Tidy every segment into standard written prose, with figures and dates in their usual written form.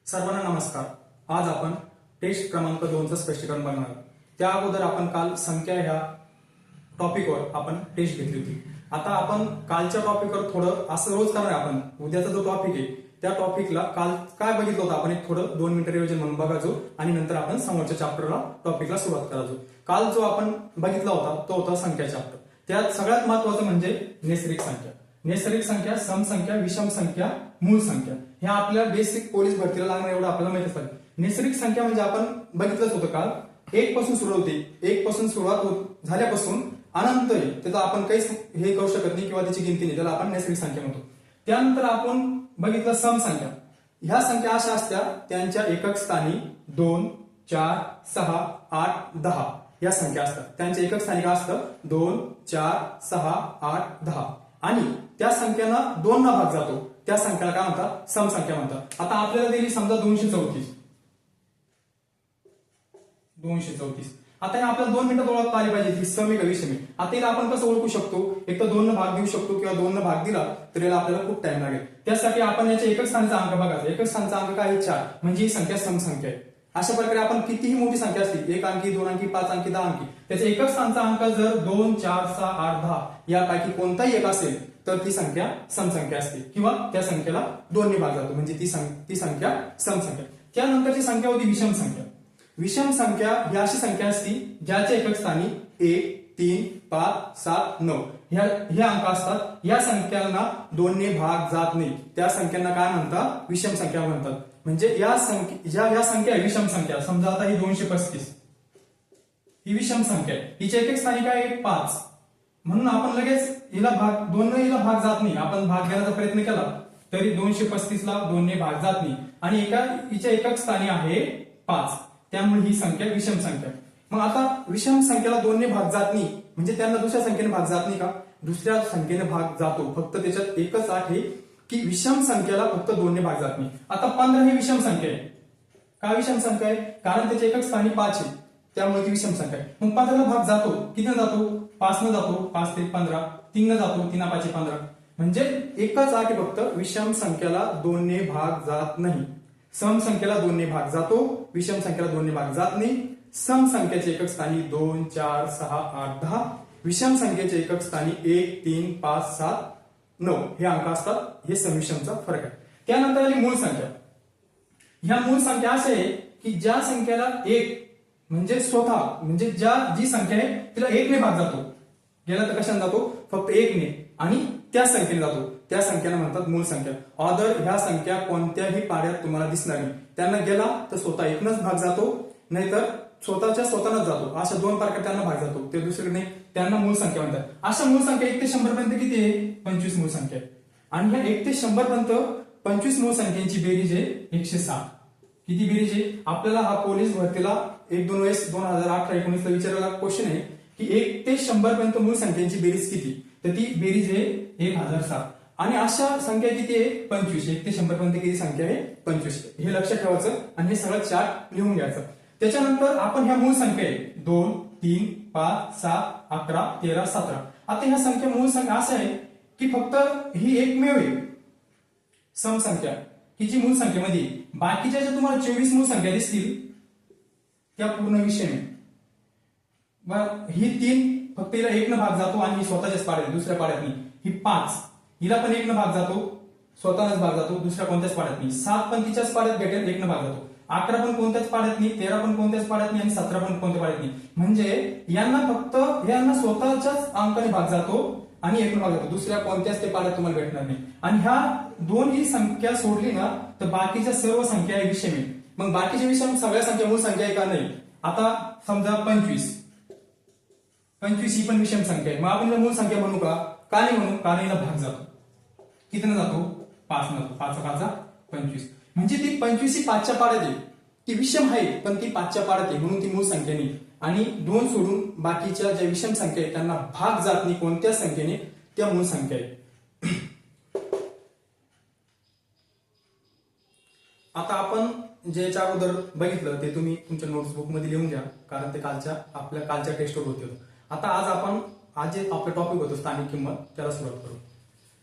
सर्वांना नमस्कार। आज आपण टेस्ट क्रमांक 2चं स्पष्टीकरण बघणार आहोत। त्या अगोदर आपण काल संख्या ह्या टॉपिकवर आपण टेस्ट घेतली होती। आता आपण कालच्या टॉपिकवर थोडं असं रोज करणार आपण। उद्याचा जो टॉपिक आहे त्या टॉपिकला काल काय बघितलं होतं आपण एक थोडं 2 मिनिटं रिव्हिजन म्हणून बघायचो आणि नंतर आपण समोरच्या चॅप्टरला टॉपिकला सुरुवात करायचो। काल जो आपण बघितला होता तो होता संख्या चॅप्टर। त्यात सगळ्यात महत्त्वाचं म्हणजे नैसर्गिक संख्या। नैसर्गिक संख्या, सम संख्या, विषम संख्या, मूळ संख्या हे आपल्या बेसिक पोलीस भरतीला लागणार एवढं आपल्याला माहिती असतं। नैसर्गिक संख्या म्हणजे आपण बघितलंच होतं काल 1 पासून सुरुवात होते। 1 पासून सुरुवात झाल्यापासून अनंत आहे त्याचा आपण काहीच हे करू शकत नाही किंवा त्याची गिनती नाही, त्याला आपण नैसर्गिक संख्या म्हणतो। त्यानंतर आपण बघितलं सम संख्या। ह्या संख्या अशा असत्या त्यांच्या एकक स्थानी 2, 4, 6, 8, 10 या संख्या असतात। त्यांच्या एकक स्थानी काय असतं 2, 4, 6, 8, 10 आणि त्या संख्येला 2 ना भाग जातो त्या संख्येला काय म्हणतात सम संख्या म्हणतात। आता आपल्याला दिली समजा 234। आता हे आपल्याला 2 मिनिटात ओळखता आली पाहिजे की सम आहे का विषम आहे। आता याला आपण कसं ओळखू शकतो, एक तर 2 न भाग देऊ शकतो किंवा 2 न भाग दिला तर याला आपल्याला खूप टाइम लागेल। त्यासाठी आपण याच्या एकक स्थानाचा अंक बघायचा। एकक स्थानाचा अंक काय आहे 4 म्हणजे ही संख्या सम संख्या आहे। अशा प्रकारे आपण कितीही मोठी संख्या असली 1 अंकी 2 अंकी 5 अंकी 10 अंकी त्याच्या एकक स्थानाचा अंक जर 2, 4, 6, 8, 10 यापैकी कोणताही एक असेल तर ती संख्या सम संख्या असते किंवा त्या संख्येला 2 ने भाग जातो म्हणजे ती संख्या सम संख्या। त्यानंतरची संख्या होती विषम संख्या। विषम संख्या ही अशी संख्या असती ज्याच्या एकक स्थानी 1, 3, 5, 7, 9 हे अंक असतात। या संख्यांना 2 ने भाग जात नाही त्या संख्यांना काय म्हणतात विषम संख्या म्हणतात। म्हणजे या संख्या विषम संख्या। समजा आता ही 235 ही विषम संख्या आहे, हिच्या एकक स्थानी काय आहे 5 म्हणून आपण लगेच हिला भाग 2 ने हिला भाग जात नाही। आपण भाग घेण्याचा प्रयत्न केला तरी 235 ला 2 ने भाग जात नाही आणि हिच्या एकक स्थानी आहे 5 त्यामुळे ही संख्या विषम संख्या। मग आता विषम संख्येला 2 ने भाग जात नाही म्हणजे त्यांना दुसऱ्या संख्येने भाग जात नाही का, दुसऱ्या संख्येने भाग जातो। फक्त त्याच्यात एकच आहे की विषम संख्येला फक्त 2 ने भाग जात नाही। आता 15 ही विषम संख्या आहे। का विषम संख्या आहे कारण त्याच्या एकक स्थानी 5 आहे त्यामुळे ती विषम संख्या आहे। मग 15 ला भाग जातो, किती जातो 5 न जातो, 5 ते 15, 3 न जातो, 3 5 15 म्हणजे एकच आहे फक्त विषम संख्येला 2 ने भाग जात नाही। सम संख्येला 2 ने भाग जातो, विषम संख्येला 2 ने भाग जात नाही। सम संख्येचे एकक स्थानी 2, 4, 6, 8, 10 विषम संख्येचे एकक स्थानी 1, 3, 5, 7, 9 हे अंक असतात। हे सम विषमचा फरक आहे। त्यानंतर आली मूळ संख्या। ह्या मूळ संख्या असे आहे की ज्या संख्येला 1 म्हणजे स्वतः म्हणजे जी संख्या आहे तिला 1 ने भाग जातो, गेला तर कशाने जातो फक्त 1 ने आणि त्या संख्येने जातो त्या संख्येला म्हणतात मूळ संख्या। ऑदर ह्या संख्या कोणत्याही पाड्यात तुम्हाला दिसणार नाही, त्यांना गेला तर स्वतः 1 नच भाग जातो नाहीतर स्वतःच जातो। अशा 2 प्रकारे त्यांना भाग जातो, ते दुसरीकडे नाही, त्यांना मूळ संख्या म्हणतात। अशा मूळ संख्या 1 ते 100 पर्यंत किती आहे 25 मूळ संख्या आहे आणि ह्या 1 ते 100 पर्यंत 25 मूळ संख्यांची बेरीज आहे 160। किती बेरीज आहे आपल्याला हा पोलीस भरतीला 1-2 वेळेस 2018-19 ला विचारलेला क्वेश्चन आहे की 1 ते 100 पर्यंत मूळ संख्यांची बेरीज किती, तर ती बेरीज आहे 1060 आणि अशा संख्या किती आहे 25। 1 ते 100 पर्यंत किती संख्या आहे 25 हे लक्षात ठेवायचं आणि हे सगळं चार्ट लिहून घ्यायचं। त्याच्यानंतर आपण ह्या मूळ संख्या आहे 2, 3, 5, 7, 11, 13, 17 आता ह्या संख्या मूळ संख्या असं आहे की फक्त ही एकमेव आहे सम संख्या ही जी मूळ संख्येमध्ये बाकीच्या ज्या तुम्हाला 24 मूळ संख्या दिसतील त्या पूर्ण विषम आहे। ही 3 फक्त हिला 1 न भाग जातो आणि ही स्वतःच्याच पाड्यात दुसऱ्या पाड्यात नाही। ही 5 हिला पण 1 न भाग जातो स्वतःच भाग जातो दुसऱ्या कोणत्याच पाड्यात नाही। 7 पण तिच्याच पाड्यात भेटेल 1 न भाग जातो। 11 पण कोणत्याच पाड्यात नाही, 13 पण कोणत्याच पाड्यात नाही आणि 17 पण कोणत्या पाड्यात नाही। म्हणजे यांना स्वतःच्याच अंकाने भाग जातो आणि 1 न भाग जातो, दुसऱ्या कोणत्याच ते पाड्यात तुम्हाला भेटणार नाही। आणि ह्या 2 ही संख्या सोडली ना तर बाकीच्या सर्व संख्या विषम आहे। मग बाकीच्या विषम सगळ्या संख्या मूळ संख्या आहे का नाही। आता समजा 25 ही पण विषम संख्या आहे, मग आपण मूळ संख्या म्हणू का नाही म्हणू, कारण हिला भाग जातो, किती न जातो 5 न जातो, 5 5 25 म्हणजे ती 25 ही 5च्या पाड्यात आहे, ती विषम आहे पण ती 5च्या पाड्यात आहे म्हणून ती मूळ संख्या नाही। आणि 2 सोडून बाकीच्या ज्या विषम संख्या आहेत त्यांना भाग जात नाही कोणत्या संख्येने, त्या मूळ संख्या आहे। आता आपण ज्याच्या अगोदर बघितलं ते तुम्ही तुमच्या नोट्सबुक मध्ये लिहून घ्या कारण ते आपल्या कालच्या टेस्टवर होते। आता आज जे आपलं टॉपिक होतं स्थानिक किंमत त्याला सुरुवात करू।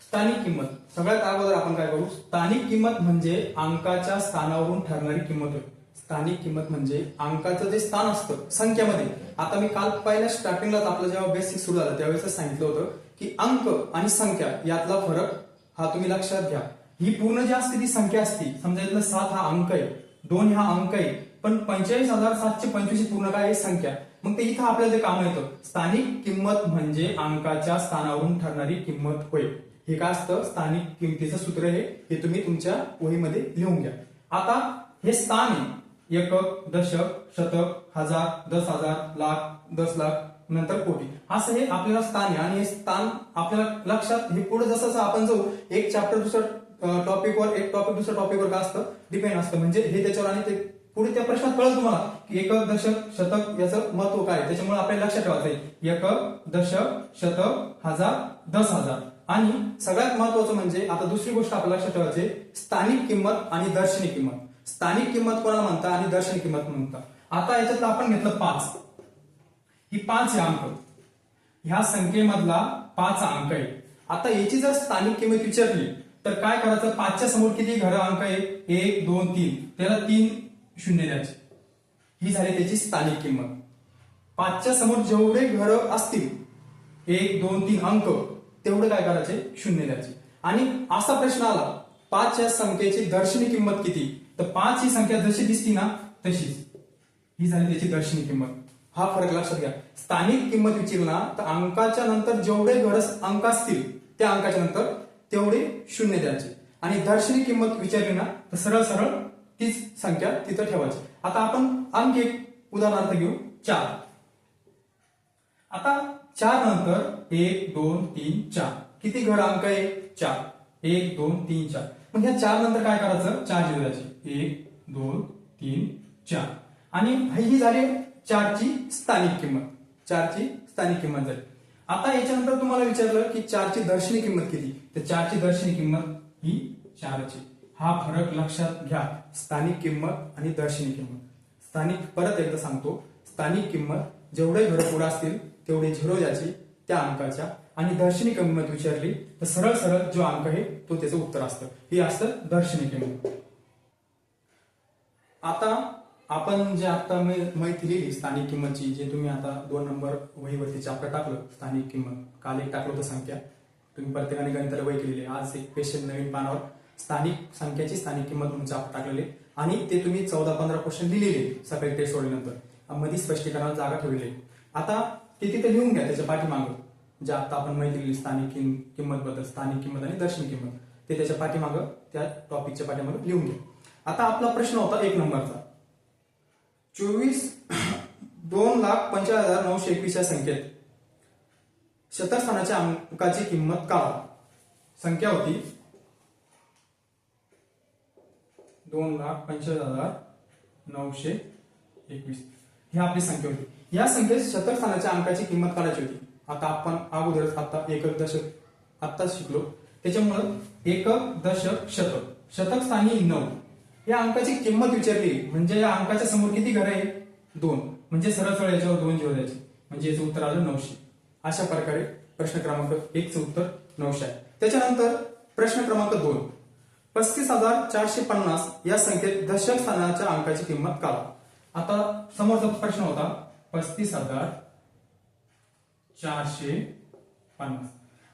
स्थानिक किंमत, सगळ्यात अगोदर आपण काय करू, स्थानिक किंमत म्हणजे अंकाच्या स्थानावरून ठरणारी किंमत होय. स्थानिक किंमत म्हणजे अंकाचं जे स्थान असतं संख्यामध्ये. आता मी काल पहिल्या स्टार्टिंगलाच आपलं जेव्हा बेसिक सुरू झालं त्यावेळेस सांगितलं होतं की अंक आणि संख्या यातला फरक हा तुम्ही लक्षात घ्या. ही पूर्ण जी असते ती संख्या असते, समजा इथलं 7 हा अंक आहे, 2 हा अंक आहे, पण 45,725 पूर्ण काय आहे संख्या. मग ते इथं आपल्याला जे काम येतं, स्थानिक किंमत म्हणजे अंकाच्या स्थानावरून ठरणारी किंमत होय. हे काय असतं, स्थानिक किंमतीचं सूत्र हे तुम्ही तुमच्या वहीमध्ये लिहून घ्या. आता हे स्थान आहे, एकक, दशक, शतक, हजार, 10,000, लाख, 10 लाख, नंतर कोटी, असं हे आपल्याला स्थान आहे. आणि हे स्थान आपल्याला लक्षात, हे पुढे जसं आपण जाऊ एक चॅप्टर दुसरं टॉपिकवर, एक टॉपिक दुसऱ्या टॉपिकवर काय असतं, डिपेंड असतं. म्हणजे हे त्याच्यावर आणि ते पुढे त्या प्रश्नात कळलं तुम्हाला की एकक, दशक, शतक याचं महत्व काय. त्याच्यामुळे आपल्याला लक्षात ठेवायचं एकक, दशक, शतक, हजार, 10,000. आणि सगळ्यात महत्वाचं म्हणजे आता दुसरी गोष्ट आपल्याला लक्षात ठेवायची, स्थानिक किंमत आणि दर्शनी किंमत. स्थानिक किंमत कोणाला म्हणतात आणि दर्शनी किंमत म्हणतात. आता याच्यात आपण घेतलं 5, ही 5 हे अंक, ह्या संख्येमधला 5 अंक आहे. आता याची जर स्थानिक किंमत विचारली तर काय करायचं, 5च्या समोर किती घर अंक आहे, 1 2 3, त्याला 3 शून्य द्यायचे, ही झाली त्याची स्थानिक किंमत. 5च्या समोर जेवढे घर असतील 1 2 3 अंक, तेवढे काय करायचे, शून्य द्यायचे. आणि असा प्रश्न आला 5 या संख्येची दर्शनी किंमत किती, तर 5 ही संख्या जशी दिसती ना तशीच, ही झाली त्याची दर्शनी किंमत. हा फरक लक्षात घ्या. स्थानिक किंमत विचारली ना तर अंकाच्या नंतर जेवढे घर अंक असतील त्या अंकाच्या नंतर तेवढे शून्य द्यायचे. आणि दर्शनी किंमत विचारली ना तर सरळ सरळ तीच संख्या तिथं ठेवायची. आता आपण अंक एक उदाहरणार्थ घेऊ, 4. आता 4 नंतर 1 2 3 4, किती घर अंक आहे, 4, 1 2 3 4. मग ह्या 4 नंतर काय करायचं, 4 जोडायचे, 1 2 3 4. आणि ही झाली 4 ची स्थानिक किंमत, 4 ची स्थानिक किंमत झाली. आता याच्यानंतर तुम्हाला विचारलं की 4 ची दर्शनी किंमत किती, तर 4 ची दर्शनी किंमत ही 4 ची. हा फरक लक्षात घ्या, स्थानिक किंमत आणि दर्शनी किंमत. स्थानिक, परत एकदा सांगतो, स्थानिक किंमत जेवढे घर पुढे असतील तेवढे झिरो द्यायची त्या अंकाच्या. आणि दर्शनी किंमत विचारली तर सरळ सरळ जो अंक आहे तो त्याचं उत्तर असतं, हे असतं दर्शनी किंमत. आता आपण जे आता माहिती लिहिली स्थानिक किंमतची, जे तुम्ही आता 2 नंबर वहीवरती चॅप्टर टाकलं स्थानिक किंमत, काल एक टाकलं होतं संख्या, तुम्ही प्रत्येकाने गणिताला वही केलेली. आज एक स्पेशल नवीन पानावर स्थानिक संख्याची स्थानिक किंमत म्हणून चॅप्टर टाकलेले, आणि ते तुम्ही 14-15 क्वेश्चन लिहिलेले सकाळी टेस्ट सोडल्यानंतर, मध्ये स्पष्टीकरणाला जागा ठेवलेली. आता ते तिथे लिहून घ्या त्याच्या पाठीमागं, जे आता आपण माहिती लिहिली स्थानिक किंमत बद्दल, स्थानिक किंमत आणि दर्शनी किंमत, ते त्याच्या पाठीमागं त्या टॉपिकच्या पाठीमागं लिहून घ्या. आता आपला प्रश्न होता 1 नंबरचा, 2,45,921 या संख्येत शतक स्थानाच्या अंकाची किंमत काढा. संख्या होती 2,45,921, ही आपली संख्या होती. या संख्येत शतक स्थानाच्या अंकाची किंमत काढायची होती. आता आपण अगोदरच आता एकक दशक आत्ताच शिकलो, त्याच्यामुळं एकक दशक शतक, शतक स्थानी 9 या अंकाची किंमत विचारली, म्हणजे या अंकाच्या समोर किती घर आहे, 2, म्हणजे सरळ सरळ याच्यावर 2 झिरो द्यायचे, म्हणजे याचं उत्तर आलं 900. अशा प्रकारे प्रश्न क्रमांक 1 चं उत्तर 900 आहे. त्याच्यानंतर प्रश्न क्रमांक 2, 35,450 या संख्येत दशक स्थानाच्या अंकाची किंमत काढा. आता समोरचा प्रश्न होता 35,450.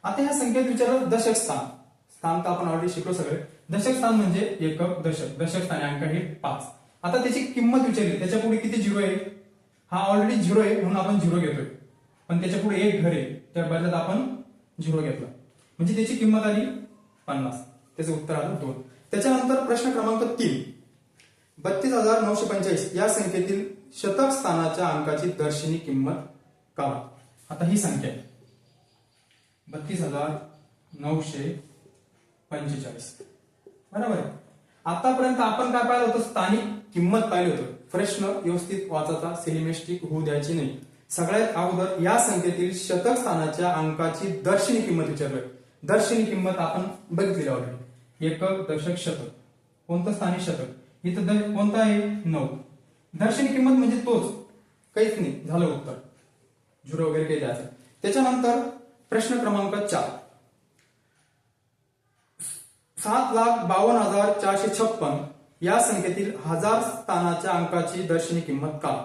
आता ह्या संख्येत विचारलं दशक स्थान. स्थान तर आपण ऑलरेडी शिकलो सगळे. दशक स्थान म्हणजे एकक, दशक, दशक स्थानी अंक हे 5. आता त्याची किंमत विचारली, त्याच्या पुढे किती झिरो आहे, हा ऑलरेडी झिरो आहे म्हणून आपण झिरो घेतोय, पण त्याच्या पुढे एक घर आहे त्या बदल्यात आपण झिरो घेतला, म्हणजे त्याची किंमत आली 50. त्याचं उत्तर आलं 2. त्याच्यानंतर प्रश्न क्रमांक 3, 32,945 या संख्येतील शतक स्थानाच्या अंकाची दर्शनी किंमत काढा. आता ही संख्या आहे 32,945, बरोबर आहे. आतापर्यंत आपण काय पाहिलं होतं, स्थानिक किंमत पाहिलं होतं. प्रश्न व्यवस्थित वाचायचा, सिलेमेस्टिक होऊ द्यायची नाही. सगळ्यात अगोदर या संख्येतील शतक स्थानाच्या अंकाची दर्शनी किंमत विचारली. दर्शनी किंमत आपण बघितलेली ऑलरेडी, एकक, दशक, शतक. कोणतं स्थानिक शतक, इथं कोणतं आहे 9. दर्शनी किंमत म्हणजे तोच, काहीच नाही, झालं उत्तर, झिरो वगैरे काही द्यायचं. त्याच्यानंतर प्रश्न क्रमांक 4, 7,52,456 या संख्येतील 1000 स्थानाच्या अंकाची दर्शनी किंमत काढा.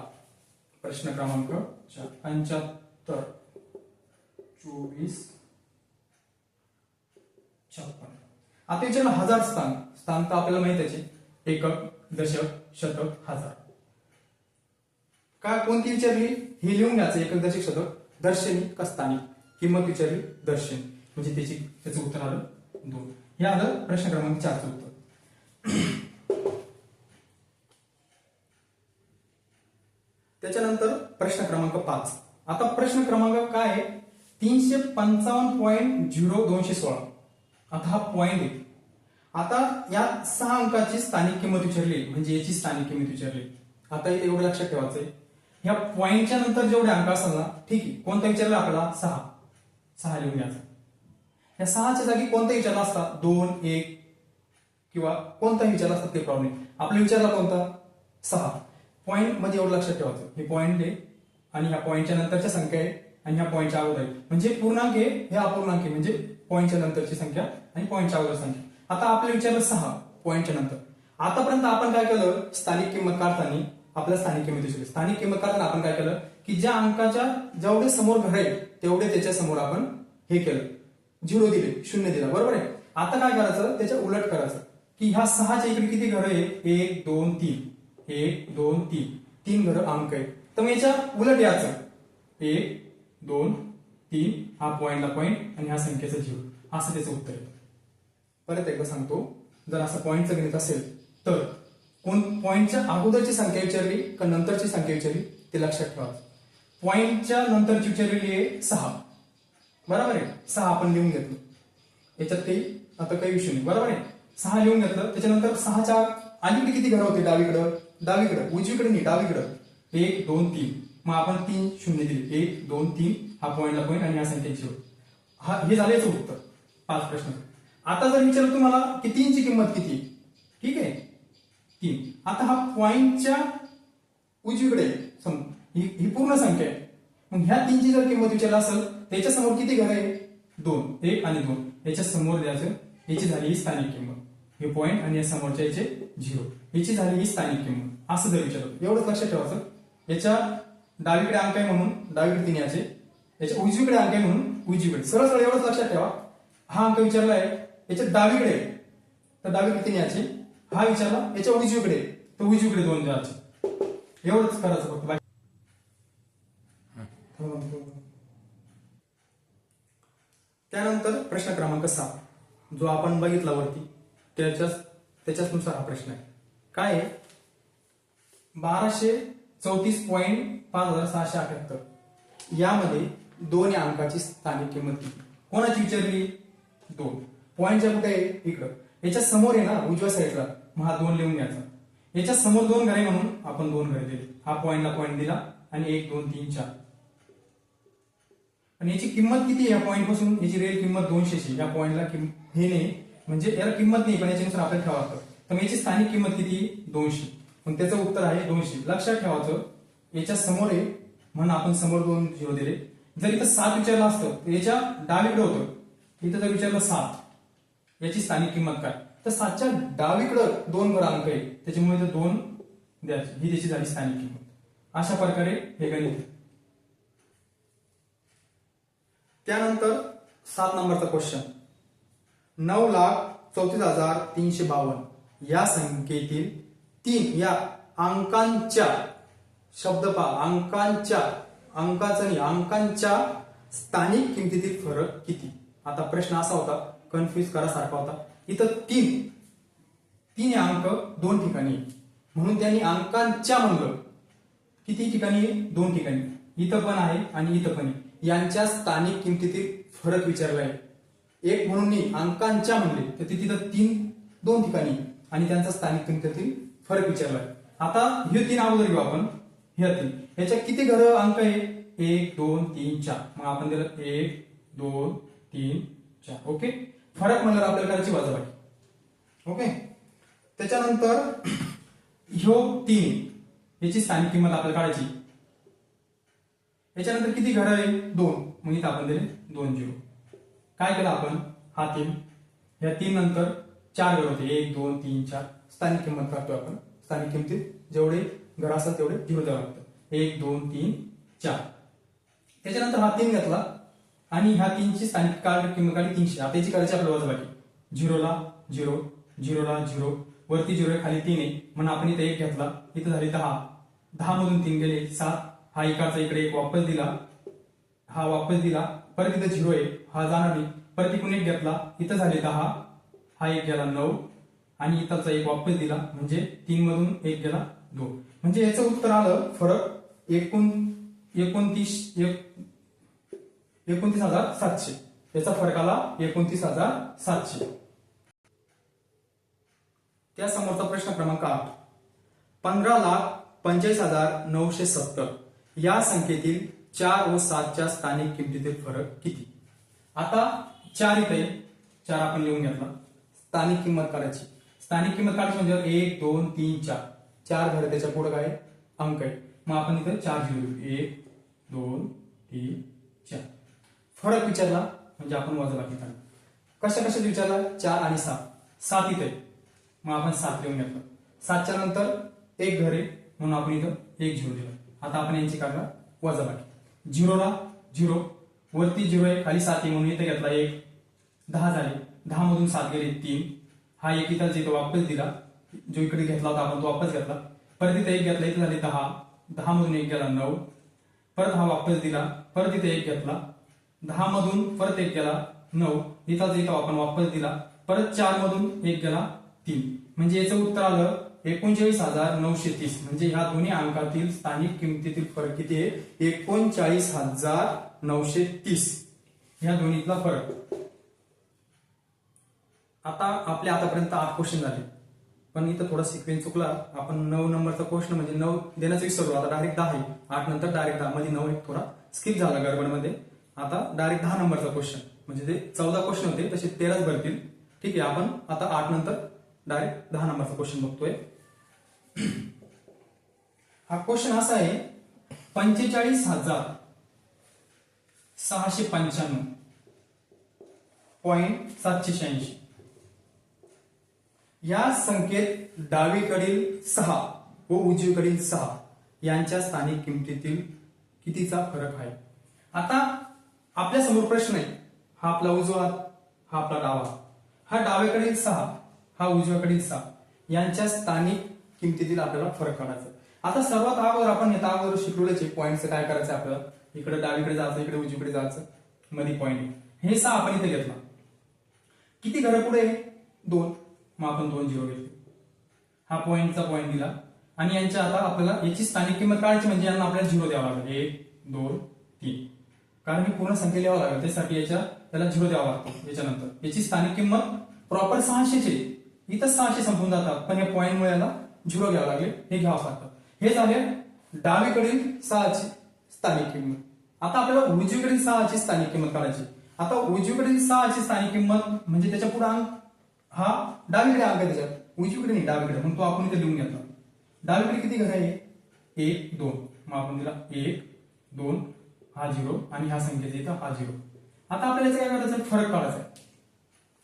प्रश्न क्रमांक 75 24 56. आता विचारलं 1000 स्थान. स्थान तर आपल्याला माहित आहे, एकक, दशक, शतक, हजार. काय कोणती विचारली हे लिहून घ्यायचं. एकक, दशक, शतक, दर्शनी का स्थानिक. किंमत विचारली दर्शनी, म्हणजे त्याचं उत्तर आलं 2. हे आलं प्रश्न क्रमांक 4चं उत्तर. त्याच्यानंतर प्रश्न क्रमांक 5. आता प्रश्न क्रमांक काय आहे, 355.0216. आता हा पॉइंट आहे. आता या 6 अंकाची स्थानिक किंमत विचारली, म्हणजे याची स्थानिक किंमत विचारली. आता इथे एवढं लक्षात ठेवायचंय, या पॉइंटच्या नंतर जेवढे अंक असतात ना, ठीक आहे, कोणता विचारला आपल्याला 6 लिहून घ्यायचा. या 6च्या जागी कोणता विचारला असता, 2, 1 किंवा कोणता विचारला असता ते प्रॉब्लेम. आपला विचारला कोणता 6. पॉइंट म्हणजे एवढं लक्षात ठेवायचं, हे पॉइंट आहे आणि ह्या पॉइंटच्या नंतरच्या संख्या आहे आणि ह्या पॉइंटच्या अगोदर आहे, म्हणजे पूर्णांक आहे हे अपूर्णांक आहे, म्हणजे पॉइंटच्या नंतरची संख्या आणि पॉइंटच्या अगोदर संख्या. आता आपल्याला विचारलं 6 पॉइंटच्या नंतर. आतापर्यंत आपण काय केलं, स्थानिक किंमत काढताना आपल्या स्थानिक किंमत विचारली. स्थानिक किंमत काढताना आपण काय केलं की ज्या अंकाच्या जेवढे समोर घर आहे तेवढे त्याच्या समोर आपण हे केलं, 0 दिले, 0 दिला, बरोबर आहे. आता काय करायचं, त्याच्या उलट करायचं की ह्या 6च्या इकडे किती घर आहे, 1 2 3, 1 2 3, 3 घर अंक आहे. तर मग याच्या उलट याचं 1 2 3, हा पॉइंटला पॉइंट आणि ह्या संख्येचं 0, असं त्याचं उत्तर आहे. परत एकदा सांगतो, जर असं पॉइंटचं गणित असेल तर कोण पॉइंटच्या अगोदरची संख्या विचारली का नंतरची संख्या विचारली ते लक्षात ठेवा. पॉइंटच्या नंतरची विचारलेली आहे 6, बरोबर आहे. 6 आपण लिहून घेतलं, याच्यात काही आता काही विषय नाही, बरोबर आहे. 6 लिहून घेतलं. त्याच्यानंतर 6च्या अलीकडे किती घर होते, डावीकडं उजवीकडे नाही, डावीकडं 1 2 3, मग आपण 3 0 दिले, 1 2 3, हा पॉइंटला पॉइंट आणि या संख्येची हा हे झालं याचं उत्तर 5 प्रश्न. आता जर विचारलं तुम्हाला की 3 ची किंमत किती, ठीक आहे 3. आता हा पॉइंटच्या उजवीकडे ही पूर्ण संख्या आहे. मग ह्या 3 ची जर किंमत विचारली असेल त्याच्या समोर किती घर आहे, 2, 1 आणि 2, याच्या समोर द्यायचं. याची झाली ही स्थानिक किंमत, हे पॉइंट आणि या समोरच्या याचे 0, याची झाली ही स्थानिक किंमत. असं जर विचारलं एवढंच लक्षात ठेवायचं. याच्या डावीकडे अंक आहे म्हणून डावीकडे 3 याचे, याच्या उजवीकडे अंक आहे म्हणून उजवीकडे. सरळ सरळ एवढंच लक्षात ठेवा. हा अंक विचारला आहे याच्या डावीकडे तर डावीकडे 3 याचे, हा विचारला याच्या उजवीकडे तर उजवीकडे 2 द्यायचे. एवढंच करायचं फक्त. त्यानंतर प्रश्न क्रमांक 7 जो आपण बघितला वरती त्याच्यानुसार हा प्रश्न आहे. काय आहे, 1234.5678 यामध्ये 2 या अंकाची स्थानिक किंमत किती. कोणाची विचारली, 2. पॉइंटच्या कुठे आहे, इकडं. याच्या समोर आहे ना उजव्या साईडला, मग हा 2 लिहून घ्यायचा. याच्या समोर 2 घरे म्हणून आपण 2 घरे दिले, हा पॉइंटला पॉइंट दिला आणि 1 2 3 4. आणि याची किंमत किती आहे, या पॉइंट पासून याची रिअल किंमत 200. या पॉइंटला हे नाही, म्हणजे याला किंमत नाही पण याच्यानुसार आपल्याला ठेवावं. तर मग याची स्थानिक किंमत किती, 200. मग त्याचं उत्तर आहे 200. लक्षात ठेवायचं, याच्या समोर आहे म्हणून आपण समोर 2 0 दिले. जर इथं 7 विचारलं असतं तर याच्या डावीकडे होतं, इथं जर विचारलं 7, याची स्थानिक किंमत काय, तर 7च्या डावीकडं 2 वर अंक आहे त्याच्यामुळे इथं 2 द्यायचे, ही त्याची झाली स्थानिक किंमत. अशा प्रकारे हे गणित. त्यानंतर 7 नंबरचा क्वेश्चन, 9,34,352 या संख्येतील 3 या अंकांच्या, शब्द पहा, अंकांच्या स्थानिक किमतीतील फरक किती. आता प्रश्न असा होता, कन्फ्युज करासारखा होता. इथं 3 अंक 2 ठिकाणी म्हणून त्यांनी अंकांच्या म्हणलं. किती ठिकाणी, 2 ठिकाणी. इथं पण आहे आणि इथं पण आहे. यांच्या स्थानिक किमतीतील फरक विचारला आहे. एक म्हणून नाही, अंकांच्या म्हणले तर तिथं 2 ठिकाणी आणि त्यांचा स्थानिक किमतीतील फरक विचारला आहे. आता हे 3 अगोदर घेऊ आपण. हे 3 याच्या किती घर अंक आहे, 1 2 3 4. मग आपण दिलं 1 2 3 4. ओके, फरक म्हणलं आपल्याला करायची वजाबाकी. ओके, त्याच्यानंतर ह्यो 3 याची स्थानिक किंमत आपल्याला काढायची. याच्यानंतर किती घर आहे, 2. मग इथं आपण दिले 2 0. काय केलं आपण, हा 3, या 3 नंतर 4 घर होते, 1 2 3 4. स्थानिक किंमत काढतो आपण. स्थानिक किमतीत जेवढे घर असतात तेवढे 0 द्यावं लागतं. 1 2 3 4. त्याच्यानंतर हा 3 घेतला आणि ह्या 3ची स्थानिक किंमत काढली 300. आता याची करायची आपल्याला वजाबाकी. 0 ला 0, 0 ला 0, वरती 0 आहे खाली 3 आहे म्हणून आपण इथे 1 घेतला, इथं झाले 10. 10 मधून 3 गेले 7. हा इकडचा इकडे 1 वापस दिला, हा वापस दिला, परत इथं 0 आहे, हा जाणार नाही, परत इकडून 1 घेतला, इथं झाले 10, हा 1 गेला 9 आणि इथंचा 1 वापस दिला म्हणजे 3 मधून 1 गेला 2. म्हणजे याचं उत्तर आलं फरक 29,700. याचा फरक आला 29,700. त्या समोरचा प्रश्न क्रमांक 8. 15,45,970 या संख्येतील 4 व 7 च्या स्थानिक किमतीतील फरक किती? आता 4 इथे 4 आपण लिहून घेतला. स्थानिक किंमत काढायची. स्थानिक किंमत काढायची म्हणजे 1 2 3 4. 4 घर त्याच्या पुढे काय अंक आहे, मग आपण इथे 4 लिहू. 1 2 3 4. फरक विचारला म्हणजे आपण वजाबाकी करणार. कशा कशात विचारला? 4 आणि 7. 7 इथे मग आपण 7 लिहून घेतलं. 7च्या नंतर 1 घर आहे म्हणून आपण इथं 1 0 दिलं. आता आपण यांची काढणार वजाबाकी. 0 ला 0, वरती 0 आहे खाली 7 आहे म्हणून इथे घेतला 1. 10 झाले, 10 मधून 7 गेले 3. हा 1 इथं वापस दिला, जो इकडे घेतला होता आपण तो वापस घेतला, परत इथे 1 घेतला, इथे झाले 10. 10 मधून 1 गेला 9, परत हा वापस दिला, परत इथे 1 घेतला, 10 मधून परत 1 गेला 9, इथं आपण वापस दिला, परत 4 मधून 1 गेला 3. म्हणजे याचं उत्तर आलं 39,930. म्हणजे ह्या दोन्ही अंकातील स्थानिक किमतीतील फरक किती आहे? 39,930. ह्या दोन्हीतला फरक. आता आपल्या आतापर्यंत 8 क्वेश्चन झाले, पण इथं थोडा सिक्वेन्स चुकला. आपण 9 नंबरचा क्वेश्चन म्हणजे 9 देण्याचं विसरलो. आता डायरेक्ट 10 आहे, 8 नंतर डायरेक्ट 10 मध्ये 9 एक थोडा स्किप झाला गडबडमध्ये. आता डायरेक्ट 10 नंबरचा क्वेश्चन म्हणजे ते 14 क्वेश्चन होते तसे 13च भरतील. ठीक आहे, आपण आता 8 नंतर डायरेक्ट 10 नंबरचा क्वेश्चन बघतोय. हा क्वेश्चन असा आहे, 45,695.786 या संख्येत डावीकडील 6 व उजवीकडील 6 यांच्या स्थानिक किमतीतील कितीचा फरक आहे? आता आपल्या समोर प्रश्न आहे, हा आपला उजवा, हा आपला डावा, हा डावीकडील 6, हा उजवीकडील 6 यांच्या स्थानिक किमतीतील आपल्याला फरक काढायचा. आता सर्वात अगोदर आपण येता अगोदर शिकवल्याचे पॉईंटचं काय करायचं आपल्याला? इकडे डावीकडे जायचं, इकडे उजवीकडे जायचं, मध्ये पॉईंट हे 6 आपण इथे घेतला. किती घरं पुढे? 2, मग आपण 2 0 घेतले. हा पॉईंटचा पॉईंट दिला आणि यांच्या आता आपल्याला याची स्थानिक किंमत काढायची म्हणजे यांना आपल्याला 0 द्यावा लागेल. 1 2 3, कारण ही पूर्ण संख्या लिहावं लागेल त्यासाठी त्याला 0 द्यावा लागतो. याच्यानंतर याची स्थानिक किंमत प्रॉपर 600ची, इथं 600 संपून जातात, पण या पॉईंटमुळे याला 0 घ्यावं लागले, हे घ्यावं लागतं. हे झाले डावीकडील 6ची स्थानिक किंमत. आता आपल्याला उजवीकडील 6ची स्थानिक किंमत काढायची. आता उजवीकडील 6ची स्थानिक किंमत म्हणजे त्याच्या पुढे अंक हा डावीकडे अंक आहे, त्याच्यात उजवीकडे नाही डावीकडे, म्हणून तो आपण इथे लिहून घेतला. डावीकडे किती घर आहे? 1 2, मग आपण दिला 1 2, हा 0 आणि ह्या संख्येचा इथं हा 0. आता आपल्याला काय करायचं? फरक काढायचा आहे.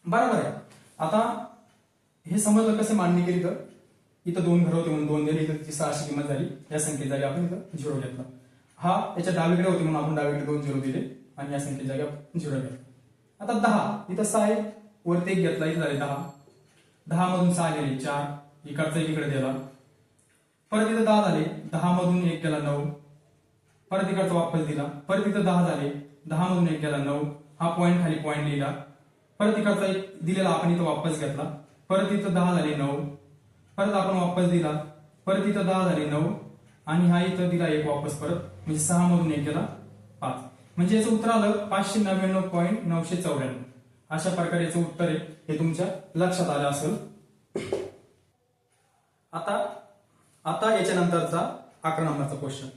बरोबर आहे. आता हे समजलं कसे मांडणी केली तर इथं 2 घर होते म्हणून 2 दिले, इथं 600 किंमत झाली, या संख्येची जागी आपण इथं 0 घेतला. हा याच्या डावीकडे होते म्हणून आपण डावीकडे 2 0 दिले आणि या संख्येची जागी आपण 0 घेतला. आता 10 इथं 6 आहे, वरती 1 घेतला, इथं झाले 10. 10 मधून 6 गेले 4, इकडचा इकडे दिला, परत इथं 10 झाले, 10 मधून 1 गेला 9, परत इकडचा वापस दिला, परत इथं 10 झाले, 10 मधून 1 गेला 9, हा पॉईंट खाली पॉईंट लिहिला, परत इकडचा 1 दिलेला आपण इथं वापस घेतला, परत इथं 10 झाले 9, परत आपण वापस दिला, परत इथं 10 झाले 9 आणि हा इथं दिला 1 वापस परत, म्हणजे 6 मधून 1 गेला 5. म्हणजे याचं उत्तर आलं 599.994. अशा प्रकारे याचं उत्तर आहे, हे तुमच्या लक्षात आलं असेल. आता याच्या नंतरचा 11 नंबरचा क्वेश्चन,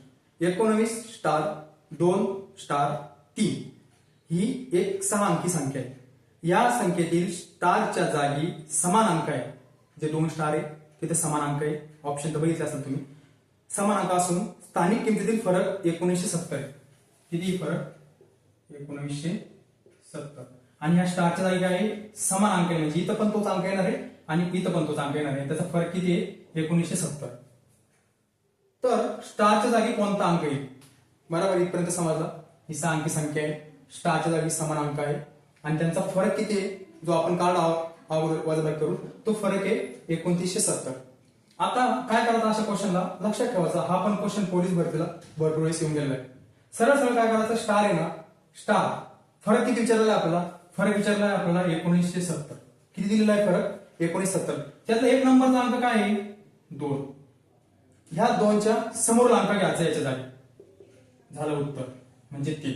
19*2*3 ही एक 6 अंकी संख्या आहे. या संख्येतील स्टारच्या जागी समान अंक आहे, जे 2 स्टार आहे तिथे समान अंक आहे. ऑप्शन तर बघितले असेल तुम्ही. समान अंक असून स्थानिक किमतीतील फरक 1970 आहे. किती फरक? 1970. आणि ह्या स्टारच्या जागी काय आहे, समान अंक आहे, म्हणजे इथं पण तोच अंक येणार आहे आणि इथं पण तोच अंक येणार आहे. त्याचा फरक किती आहे, 1970. तर स्टारच्या जागी कोणता अंक येईल, बरोबर इथपर्यंत समजला. ही 6 अंकी संख्या आहे, स्टारच्या जागी समान अंक आहे आणि त्यांचा फरक किती आहे, जो आपण काढला वजाबाकी करून, तो फरक आहे 2970. आता काय करायचं अशा क्वेश्चनला, लक्षात ठेवायचा, हा पण क्वेश्चन पोलीस भरतीला भरपूर वेळेस येऊन गेलेला आहे. सरळ सरळ काय करायचं, स्टार आहे ना, स्टार फरक किती विचारलेला आहे आपल्याला, फरक विचारला आहे आपल्याला 1970. किती दिलेला आहे फरक, 1970. त्यातला एक नंबरचा अंक काय आहे, 2. ह्या 2च्या समोर अंक घ्यायचा याच्या जागी, झालं उत्तर म्हणजे 3.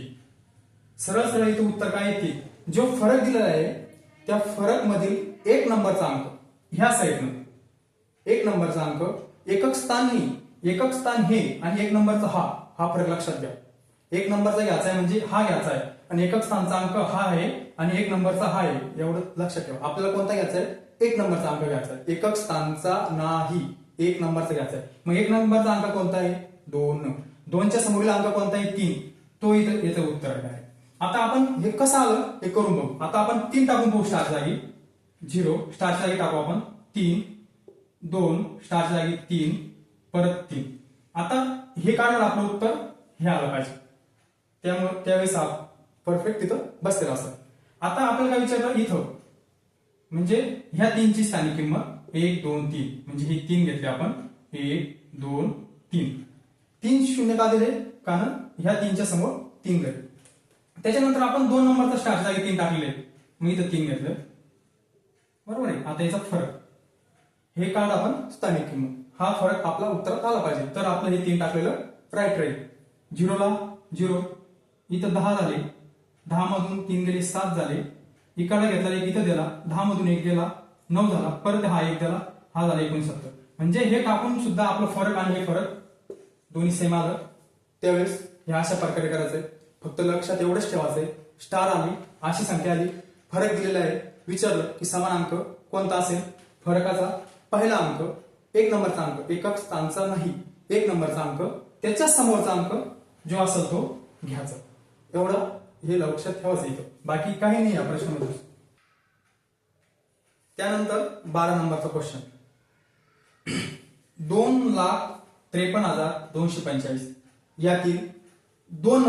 सरळ सरळ इथे उत्तर काय आहे, 3. जो फरक दिलेला आहे त्या फरक मधील एक नंबरचा अंक ह्या साईडनं, एक नंबरचा अंक एकक स्थान हे आणि एक नंबरचा हा फरक लक्षात घ्या. एक नंबरचा घ्यायचा आहे म्हणजे हा घ्यायचा आहे आणि एकक स्थानचा अंक हा आहे आणि एक नंबरचा हा आहे, एवढं लक्षात ठेवा. आपल्याला कोणता घ्यायचा आहे, एक नंबरचा अंक घ्यायचा आहे, एकक स्थानचा नाही, एक नंबरचा घ्यायचा आहे. मग एक नंबरचा अंक कोणता आहे, 2. 2च्या समोरील अंक कोणता आहे, 3. तो इथं याचं उत्तर आहे. आता आपण हे कसं आलं हे करून बघू. आता आपण 3 टाकून बघू, स्टारच्या जागी 0, स्टारच्या जागी टाकू आपण 3, 2, स्टारच्या जागी 3, परत 3. आता हे काढणार आपलं उत्तर हे आलं पाहिजे, त्यामुळे त्यावेळेस परफेक्ट तिथं बसलेला असं. आता आपल्याला काय विचारलं इथं, म्हणजे ह्या 3ची स्थानिक किंमत 1, 2, 3, म्हणजे हे 3 घेतले आपण, 1, 2, 3. 3 शून्य का दिले, कारण ह्या 3च्या समोर 3 गेले. त्याच्यानंतर आपण 2 नंबरचा स्टारच्या जागी 3 टाकले, मग इथं 3 घेतलं, बरोबर आहे. आता याचा फरक हे काढ आपण स्थानिक किंमत, हा फरक आपला उत्तरात आला पाहिजे, तर आपलं हे 3 टाकलेलं राईट राहील. 0 ला 0, इथं 10 झाले, 10 मधून 3 गेले 7 झाले, इकडे घेतला एक इथं दिला, 10 मधून 1 गेला 9 झाला, परत हा 1 दिला, हा झाला 69. म्हणजे हे टाकून सुद्धा आपलं फरक आणि हे फरक दोन्ही सेम आलं. त्यावेळेस हे अशा प्रकारे करायचंय. फक्त लक्षात एवढंच ठेवायचंय, स्टार आली, अशी संख्या आली, फरक दिलेला आहे, विचारलं की समान अंक कोणता असेल, फरकाचा पहिला अंक, एक नंबरचा अंक, एकक स्थानचा नाही, एक नंबरचा अंक, त्याच्या समोरचा अंक जो असेल तो घ्यायचा. एवढं हे लक्षात ठेवायचं इथं, बाकी काही नाही या प्रश्नामध्ये. त्यानंतर 12 नंबरचा क्वेश्चन, 2,53,245 यातील 2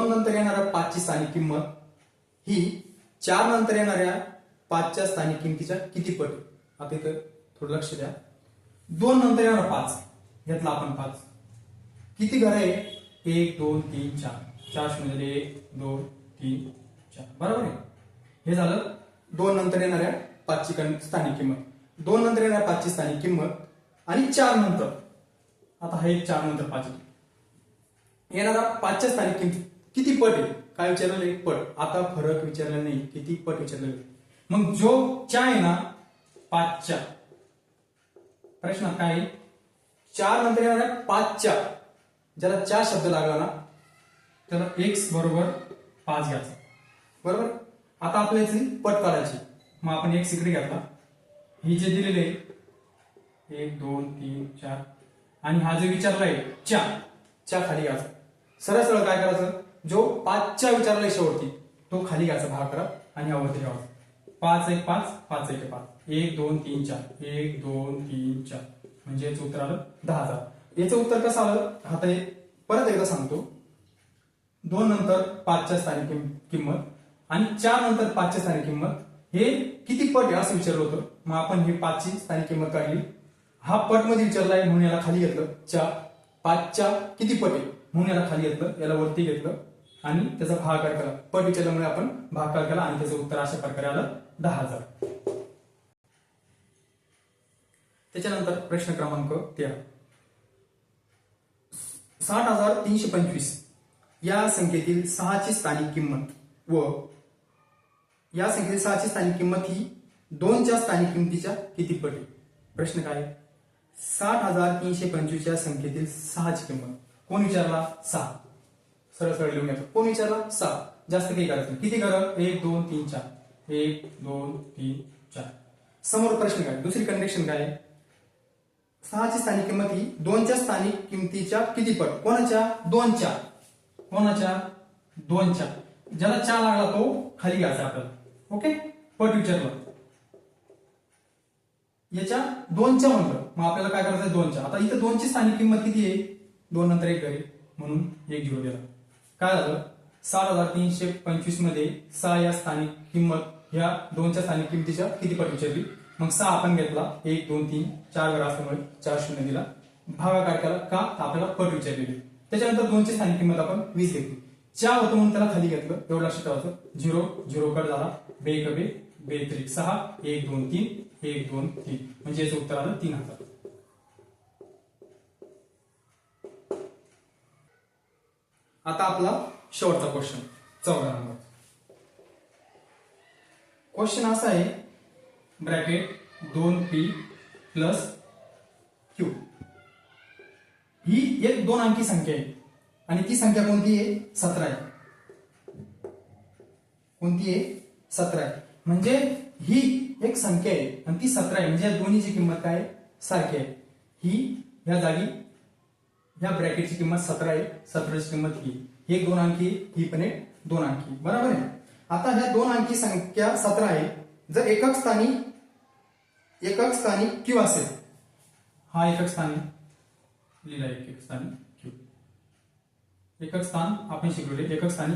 नंतर येणाऱ्या 5ची स्थानिक किंमत ही 4 नंतर येणाऱ्या 5च्या स्थानिक किमतीच्या किती पट. आता इथं थोडं लक्ष द्या, 2 नंतर येणारा 5 घेतला आपण, 5 किती घर आहे, 1, 2, 3, 4, 4 शून्य 1, 2, 3, 4, बरोबर आहे. हे झालं 2 नंतर येणाऱ्या 5ची स्थानिक किंमत, 2 नंतर येणाऱ्या 5ची स्थानिक किंमत आणि 4 नंतर, आता हे 4 नंतर 5 येणारा 5च्या स्थानिक किंमत किती पट आहे, काय विचारलेलं, 1 पट. आता फरक विचारलेला नाही, किती पट विचारलेलं. मग जो 4 आहे ना 5च्या प्रश्नात काय, 4 नंतर येणाऱ्या 5च्या, ज्याला 4 शब्द लागला ना त्याला x बरोबर 5 घ्यायचा, बरोबर. आता आपल्याला याची पट काढायची, मग आपण x इकडे घेतला, ही जे दिलेले 1, 2, 3, 4 आणि हा जो विचारलाय 4 खाली घ्यायचा. सरळ सरळ काय करायचं, जो 5च्या विचारलाय शेवटी तो खाली घ्यायचा, भाग करा आणि यावरती ठेवायचा. 5 1 5, 5 1 5, 1 2 3 4, 1 2 3 4, म्हणजे याचं उत्तर आलं 10,000. याचं उत्तर कसं आलं, आता हे परत एकदा सांगतो. 2 नंतर 5च्या स्थानिक किंमत आणि 4 नंतर 5च्या स्थानिक किंमत हे किती पट आहे असं विचारलं होतं. मग आपण हे 5ची स्थानिक किंमत काढली, हा पट मध्ये विचारलाय म्हणून याला खाली घेतलं, 5च्या किती पट आहे म्हणून याला खाली घेतलं, याला वरती घेतलं आणि त्याचा भागाकार केला. पट विचारल्यामुळे आपण भागाकार केला आणि त्याचं उत्तर अशा प्रकारे आलं 10,000. त्याच्यानंतर प्रश्न क्रमांक 13, 60,325 या संख्येतील 6ची स्थानिक किंमत व या संख्येतील 6ची स्थानिक किंमत ही 2च्या स्थानिक किंमतीच्या किती पट आहे. प्रश्न काय, 60,325 या संख्येतील 6ची किंमत कोण विचारला, 6. सरळ सरळ लिहून घ्यायचं, कोण विचारला, 6. जास्त काही करायचं, किती घर, 1 2 3 4, 1 2 3 4. समोर प्रश्न काय, दुसरी कंडिशन काय, 6ची स्थानिक किंमत ही 2च्या स्थानिक किमतीच्या किती पट, कोणाच्या, 2च्या, कोणाच्या, 2च्या. ज्याला 4 लागला तो खाली घ्यायचा आपल्याला. ओके, पट विचारलं याच्या 2च्या म्हणलं, मग आपल्याला काय करायचं 2च्या. आता इथं 2ची स्थानिक किंमत किती आहे, 2 नंतर 1 करेल म्हणून 1 0 दिला. काय झालं, 6325 मध्ये 6 या स्थानिक किंमत ह्या 2च्या स्थानिक किमतीच्या किती पट विचारली. मग 6 आपण घेतला, 1 2 3 4 वर असल्यामुळे 4 0 दिला. भागाकार केला का, आपल्याला पट विचारलेली. त्याच्यानंतर 2ची स्थानिक किंमत आपण 20 घेतली. 4 होतं म्हणून त्याला खाली घेतलं, एवढं लक्षात ठेवायचं. 0 0 कट झाला, बे कबे बे त्रिक 6 1 2 3 1 2 3 म्हणजे याचं उत्तर आलं 3000. आता आपला शेवटचा क्वेश्चन 14 नंबर क्वेश्चन असा आहे, ब्रॅकेट 2p प्लस q ही एक 2 अंकी संख्या आहे आणि ती संख्या कोणती आहे, 17 आहे. कोणती आहे, 17 आहे. म्हणजे ही एक संख्या आहे आणि ती 17 आहे, म्हणजे या दोन्हीची किंमत काय सारखी आहे. ही या जागी या ब्रॅकेटची किंमत 17 आहे, 17ची किंमत ही एक 2 अंकी, ही पण एक 2 अंकी, बरोबर आहे. आता ह्या 2 अंकी संख्या 17 आहे. जर एकक स्थानी q असेल, हा एकक स्थानी लिहिला, एकक स्थानी q, एकक स्थान आपण शिकवले, एकक स्थानी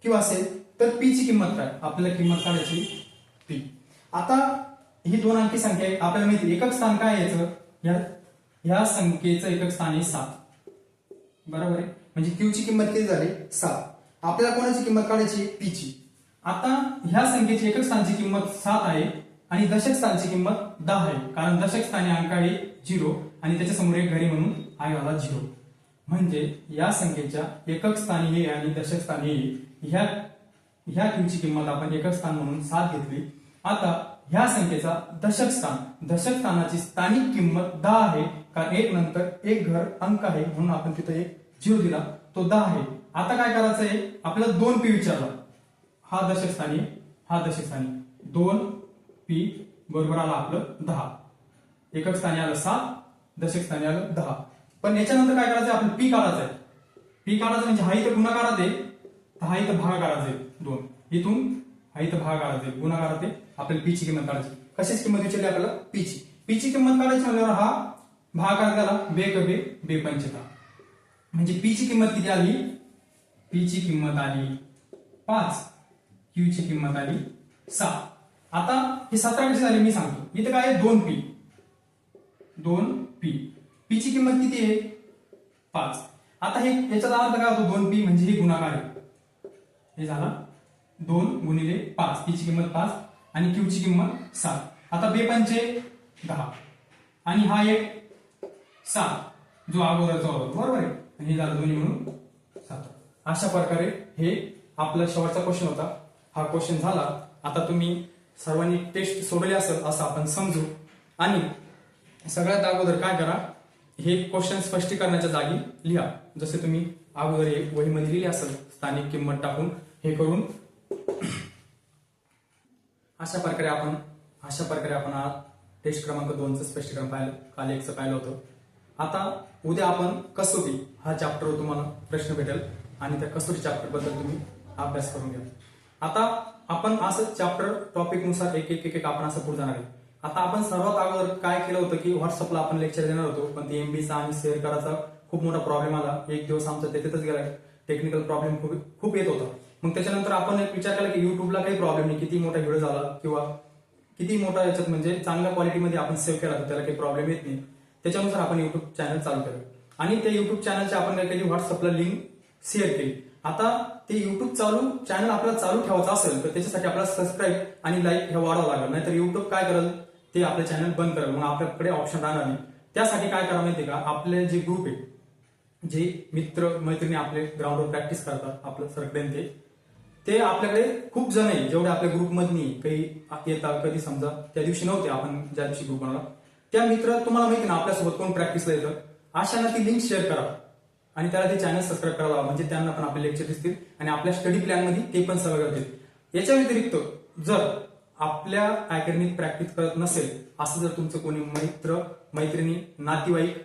q असेल तर p ची किंमत काय, आपल्याला किंमत काढायची p. आता ही 2 अंकी संख्या आहे, आपल्याला माहिती एकक स्थान काय याचं, या संख्येचं एकक स्थान आहे 7, बरोबर आहे. म्हणजे q ची किंमत किती झाली, 7. आपल्याला कोणाची किंमत काढायची, p ची. आता ह्या संख्येची एकक स्थानची किंमत 7 आहे आणि दशक स्थानची किंमत 10 आहे, कारण दशक स्थानी अंक आहे 0 आणि त्याच्या समोर एक घरी म्हणून आहे आला 0. म्हणजे या संख्येच्या एकक स्थानी हे आणि दशक स्थानी हे, ह्या q ची किंमत आपण एकक स्थान म्हणून 7 घेतली. आता ह्या संख्येचा दशक स्थानाची स्थानिक किंमत 10 आहे, कारण 1 नंतर एक घर अंक आहे म्हणून आपण तिथे एक 0 दिला, तो 10 आहे. आता काय करायचं आहे, आपल्याला 2p विचारला, हा दशक स्थानी, हा दशक स्थानी, 2p बरोबर आला आपलं 10. एकक स्थानी आलं 7, दशक स्थानी आलं 10. पण याच्यानंतर काय करायचं, आपलं p काढायचं आहे. p काढायचं म्हणजे हा इथं गुणाकारात आहे, हा इथं भागाकारात आहे 2, इथून हा इथं भागाकारात आहे, गुणाकारात आहे. आपल्याला p ची किंमत काढायची. कशाची किंमत विचारली आपल्याला, p ची. p ची किंमत काढायची म्हणल्यावर हा भागाकार झाला, बे कबे बे पंचेता, म्हणजे p ची किंमत किती आली, p ची किंमत आली 5, q ची किंमत आली 6. आता हे 17 कशी झाली मी सांगतो. इथं काय आहे, 2p, p ची किंमत किती आहे 5. आता हे याचा अर्थ काय होतो, 2p म्हणजे हे गुणाकार आहे, हे झाला 2 गुणिले 5, p ची किंमत 5 आणि q ची किंमत 7. आता बे पंचे 10 आणि हा एक 7 जो अगोदरचा होता, बरोबर आहे, आणि हे झालं दोन्ही म्हणून 7. अशा प्रकारे हे आपला शेवटचा क्वेश्चन होता. हा क्वेश्चन झाला. आता तुम्ही सर्वांनी टेस्ट सोडवली असेल असं आपण समजू. आणि सगळ्यात अगोदर काय करा, हे क्वेश्चन स्पष्टीकरणाच्या जागी लिहा, जसे तुम्ही अगोदर हे वहीमध्ये लिहिले असेल, स्थानिक किंमत टाकून हे करून. अशा प्रकारे आपण आज टेस्ट क्रमांक 2चं स्पष्टीकरण पाहिलं, काल 1चं पाहिलं होतं. आता उद्या आपण कसोटी हा चॅप्टरवर तुम्हाला प्रश्न भेटेल आणि त्या कसोटी चॅप्टर बद्दल तुम्ही अभ्यास करून घ्या. आता आपण असं चॅप्टर टॉपिक नुसार एक आपण असं पुढे जाणार आहे. आता आपण सर्वात अगोदर काय केलं होतं की व्हॉट्सअपला आपण लेक्चर देणार होतो, पण ते MB चा आणि शेअर करायचा खूप मोठा प्रॉब्लेम आला. एक दिवस आमचा त्याच्यातच गेला, टेक्निकल प्रॉब्लेम खूप येत होता. मग त्याच्यानंतर आपण एक विचार केला की युट्यूबला काही प्रॉब्लेम नाही, किती मोठा व्हिडिओ झाला किंवा किती मोठा याच्यात म्हणजे चांगल्या क्वालिटीमध्ये आपण सेव्ह केला तर त्याला काही प्रॉब्लेम येत नाही. त्याच्यानुसार आपण युट्यूब चॅनल चालू केलं आणि त्या युट्यूब चॅनलची आपण काय केली, व्हॉट्सअपला लिंक शेअर केली. आता ते युट्यूब चॅनल आपल्याला चालू ठेवायचं असेल तर त्याच्यासाठी आपल्याला सबस्क्राईब आणि लाईक हे वाढवावं लागेल, नाहीतर युट्यूब काय करेल, ते आपलं चॅनल बंद करेल, मग आपल्याकडे ऑप्शन राहणार नाही. त्यासाठी काय करा माहिती का, आपले जे ग्रुप आहे, जे मित्र मैत्रिणी आपले ग्राउंडवर प्रॅक्टिस करतात, आपलं सर्कल ते आपल्याकडे खूप जण आहे, जेवढे आपल्या ग्रुपमधनी काही येतात, कधी समजा त्या दिवशी नव्हते आपण ज्या दिवशी ग्रुप बनवला, त्या मित्र तुम्हाला माहिती ना आपल्यासोबत कोण प्रॅक्टिसला येतं, अशांना ती लिंक शेअर करा आणि त्याला ते चॅनल सबस्क्राईब करायला, म्हणजे त्यांना पण आपले लेक्चर दिसतील आणि आपल्या स्टडी प्लॅन मध्ये ते पण सगळं करतील. याच्या व्यतिरिक्त जर आपल्या अकॅडमीत प्रॅक्टिस करत नसेल, असं जर तुमचं कोणी मित्र मैत्रिणी नातेवाईक,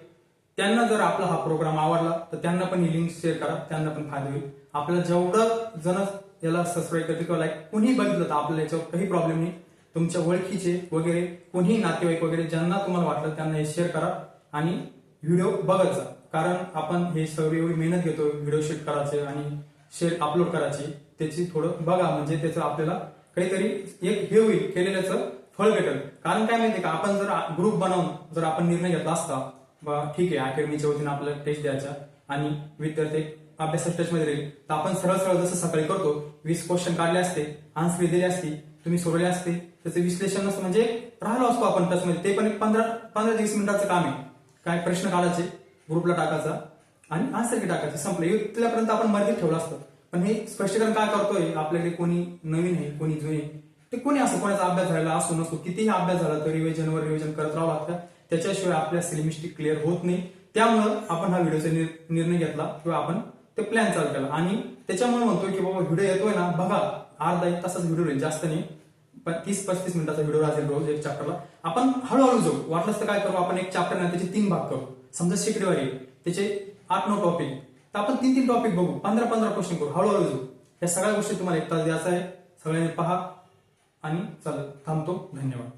त्यांना जर आपला हा प्रोग्राम आवडला तर त्यांना पण ही लिंक शेअर करा, त्यांना पण फायदा होईल. आपल्याला जेवढं जण याला सबस्क्राईब करते किंवा लाईक कोणीही बघितलं तर आपल्याला याच्यावर काही प्रॉब्लेम नाही. तुमच्या ओळखीचे वगैरे कोणीही नातेवाईक वगैरे ज्यांना तुम्हाला वाटलं त्यांना हे शेअर करा आणि व्हिडिओ बघत जा. कारण आपण हे सर्व एवढी मेहनत घेतो व्हिडिओ शूट करायचे आणि शेअर अपलोड करायची, त्याची थोडं बघा म्हणजे त्याचं आपल्याला काहीतरी एक हे होईल, केलेल्याचं फळ भेटेल. कारण काय माहितीये का, आपण जर ग्रुप बनवून जर आपण निर्णय घेतला असता ठीक आहे अकॅडमीच्या वतीने आपल्याला टेस्ट द्यायच्या आणि विद्यार्थी अभ्यासाच्या टेस्ट मध्ये राहील, तर आपण सरळ सरळ जसं सकाळी करतो 20 क्वेश्चन काढले असते, आन्सर दिले असती, तुम्ही सोडवले असते, त्याचं विश्लेषण असं म्हणजे राहिलो असतो आपण टेस्टमध्ये. ते पण एक 15-20 मिनिटाचं काम आहे. काय प्रश्न काढायचे, ग्रुपला टाकायचा आणि आन्सर की टाकायचे, संपलं. इथल्यापर्यंत आपण मर्यादित ठेवलं असतं. पण हे स्पष्टीकरण काय करतोय, आपल्याकडे कोणी नवीन आहे कोणी जुने, ते कोणी असं कोणाचा अभ्यास झालेला असो नसतो, कितीही अभ्यास झाला तर रिव्हिजनवर रिव्हिजन करत राहावं लागतं. त्याच्याशिवाय आपल्या सिलेमिस्टिक क्लिअर होत नाही. त्यामुळं आपण हा व्हिडिओचा निर्णय घेतला किंवा आपण ते प्लॅन चालू केला आणि त्याच्यामुळे म्हणतोय की बाबा व्हिडिओ येतोय ना बघा, अर्धा-1 तासाचा व्हिडिओ राहील, जास्त नाही, 30-35 मिनिटाचा व्हिडिओ असेल रोज एक चॅप्टरला. आपण हळूहळू जाऊ, वाटलंच तर काय करू, आपण एक चॅप्टर ना त्याचे 3 भाग करू. समजा शुक्रवारी त्याचे 8-9 टॉपिक, तर आपण 3 टॉपिक बघू, 15 क्वेश्चन करू, हळूहळू जाऊ. या सगळ्या गोष्टी तुम्हाला 1 तास द्यायचा आहे. सगळ्यांनी पहा आणि चला थांबतो. धन्यवाद.